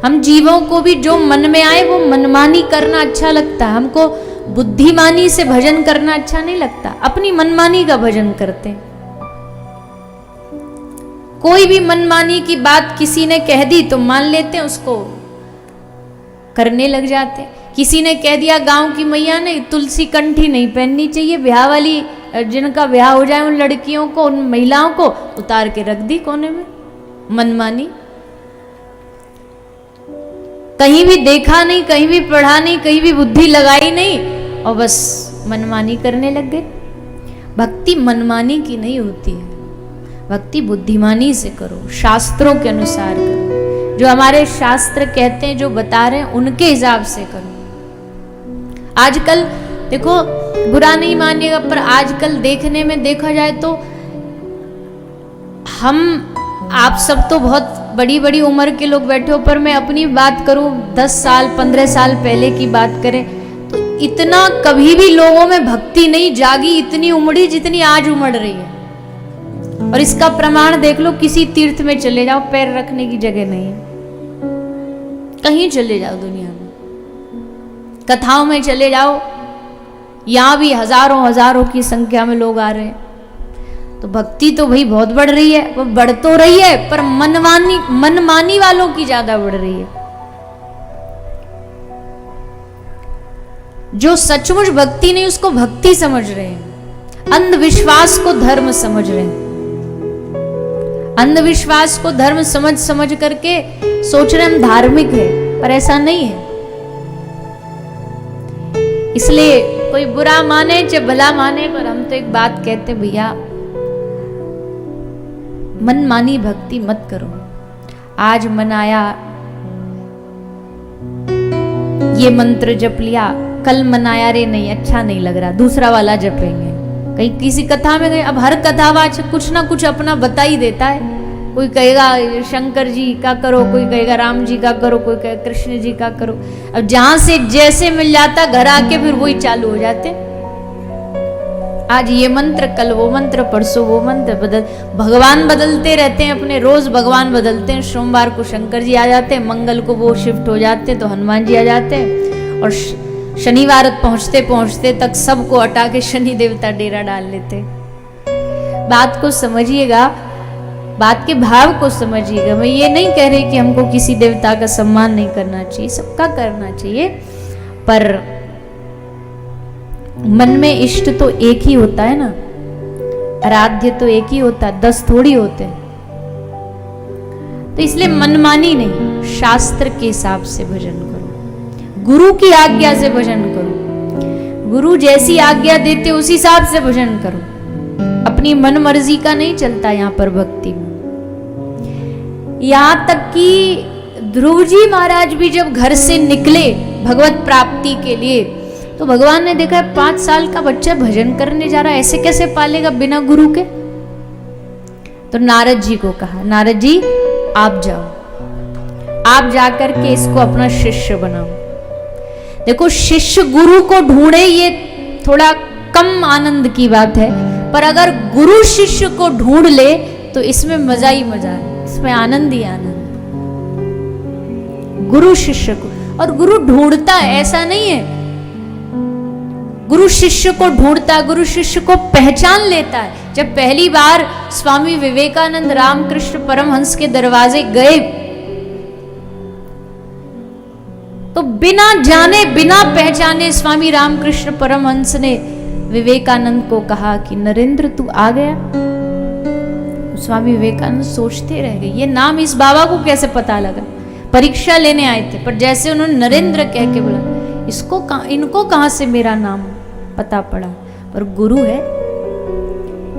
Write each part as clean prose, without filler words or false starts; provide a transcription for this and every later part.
हम जीवों को भी जो मन में आए वो मनमानी करना अच्छा लगता है, हमको बुद्धिमानी से भजन करना अच्छा नहीं लगता, अपनी मनमानी का भजन करते हैं। कोई भी मनमानी की बात किसी ने कह दी तो मान लेते हैं, उसको करने लग जाते हैं। किसी ने कह दिया गांव की मैया ने तुलसी कंठी नहीं पहननी चाहिए, ब्याह वाली जिनका ब्याह हो जाए उन लड़कियों को, उन महिलाओं को उतार के रख दी कोने में, मनमानी। कहीं भी देखा नहीं, कहीं भी पढ़ा नहीं, कहीं भी बुद्धि लगाई नहीं और बस मनमानी करने लग गए। भक्ति मनमानी की नहीं होती है, भक्ति बुद्धिमानी से करो, शास्त्रों के अनुसार करो, जो हमारे शास्त्र कहते हैं, जो बता रहे हैं उनके हिसाब से करो। आजकल देखो, बुरा नहीं मानिएगा, पर आजकल देखने में देखा जाए तो हम आप सब तो बहुत बड़ी बड़ी उम्र के लोग बैठे हो, पर मैं अपनी बात करूं 10 साल 15 साल पहले की बात करें तो इतना कभी भी लोगों में भक्ति नहीं जागी, इतनी उमड़ी जितनी आज उमड़ रही है। और इसका प्रमाण देख लो, किसी तीर्थ में चले जाओ, पैर रखने की जगह नहीं है, कहीं चले जाओ दुनिया में, कथाओं में चले जाओ, यहां भी हजारों हजारों की संख्या में लोग आ रहे हैं। तो भक्ति तो भाई बहुत बढ़ रही है, वो बढ़ तो रही है, पर मनमानी वालों की ज्यादा बढ़ रही है। जो सचमुच भक्ति नहीं उसको भक्ति समझ रहे हैं, अंधविश्वास को धर्म समझ रहे हैं, अंधविश्वास को धर्म समझ समझ करके सोच रहे हम धार्मिक है, पर ऐसा नहीं है। इसलिए कोई बुरा माने चाहे भला माने, पर हम तो एक बात कहते भैया, मनमानी भक्ति मत करो। आज मनाया, ये मंत्र जप लिया, कल मनाया, रे नहीं अच्छा नहीं लग रहा, दूसरा वाला जपेंगे। कहीं किसी कथा में गए, अब हर कथावाच कुछ ना कुछ अपना बता ही देता है। कोई कहेगा शंकर जी का करो, कोई कहेगा राम जी का करो, कोई कहेगा कृष्ण जी का करो। अब जहां से जैसे मिल जाता घर आके फिर वही चालू हो जाते, आज ये मंत्र, कल वो मंत्र, परसों वो मंत्र, भगवान बदलते रहते हैं अपने, रोज भगवान बदलते हैं। सोमवार को शंकर जी आ जाते हैं, मंगल को वो शिफ्ट हो जाते हैं तो हनुमान जी आ जाते हैं, और शनिवार पहुंचते पहुंचते तक सबको हटा के शनि देवता डेरा डाल लेते। बात को समझिएगा, बात के भाव को समझिएगा। मैं ये नहीं कह रही कि हमको किसी देवता का सम्मान नहीं करना चाहिए, सबका करना चाहिए, पर मन में इष्ट तो एक ही होता है ना, आराध्य तो एक ही होता है, 10 थोड़ी होते हैं। तो इसलिए मनमानी नहीं, शास्त्र के हिसाब से भजन करो, गुरु की आज्ञा से भजन करो, गुरु जैसी आज्ञा देते उस हिसाब से भजन करो, अपनी मन मर्जी का नहीं चलता यहां पर भक्ति में। यहां तक कि ध्रुव जी महाराज भी जब घर से निकले भगवत प्राप्ति के लिए, तो भगवान ने देखा 5 साल का बच्चा भजन करने जा रहा है, ऐसे कैसे पालेगा बिना गुरु के। तो नारद जी को कहा, नारद जी आप जाओ, आप जाकर के इसको अपना शिष्य बनाओ। देखो, शिष्य गुरु को ढूंढे ये थोड़ा कम आनंद की बात है, पर अगर गुरु शिष्य को ढूंढ ले तो इसमें मजा ही मजा है, इसमें आनंद ही आनंद। गुरु शिष्य को, और गुरु ढूंढता है, ऐसा नहीं है, गुरु शिष्य को ढूंढता है, गुरु शिष्य को पहचान लेता है। जब पहली बार स्वामी विवेकानंद रामकृष्ण परमहंस के दरवाजे गए तो बिना जाने बिना पहचाने स्वामी रामकृष्ण परमहंस ने विवेकानंद को कहा कि नरेंद्र तू आ गया। स्वामी विवेकानंद सोचते रह गए, ये नाम इस बाबा को कैसे पता लगा। परीक्षा लेने आए थे, पर जैसे उन्होंने नरेंद्र कह के बोला, इनको कहां से मेरा नाम पता पड़ा। पर गुरु है,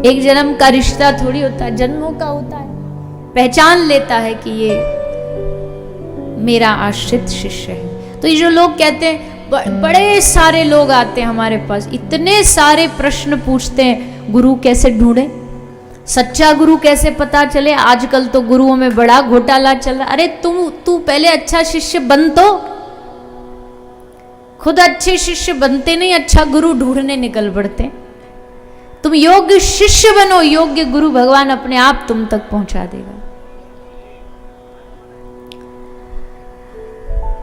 एक जन्म का रिश्ता थोड़ी होता है, जन्मों का होता है। पहचान लेता है कि ये मेरा आश्रित शिष्य है। तो ये जो लोग कहते हैं, बड़े सारे लोग आते हैं हमारे पास, इतने सारे प्रश्न पूछते हैं, गुरु कैसे ढूंढे, सच्चा गुरु कैसे पता चले। आजकल तो गुरुओं में बड़ा घोटाला चल रहा। अरे तू पहले अच्छा शिष्य बन, तो खुद अच्छे शिष्य बनते नहीं, अच्छा गुरु ढूंढने निकल पड़ते। तुम योग्य शिष्य बनो, योग्य गुरु भगवान अपने आप तुम तक पहुंचा देगा।